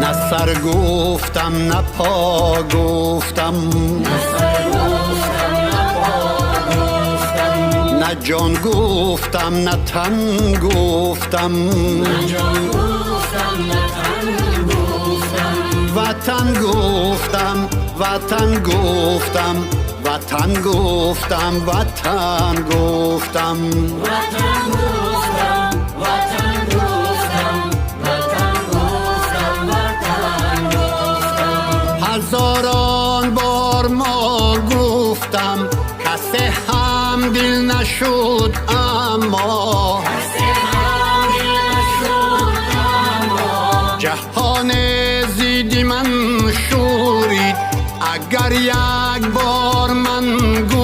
نه سر گفتم نه پا گفتم، نه جان گفتم نه تن گفتم، وطن گفتم وطن گفتم، وطن گفتم وطن گفتم، هزاران بار ما گفتم کسی هم دل نشد، اما جهان زیدی من شورید اگر یک بار من گفتم.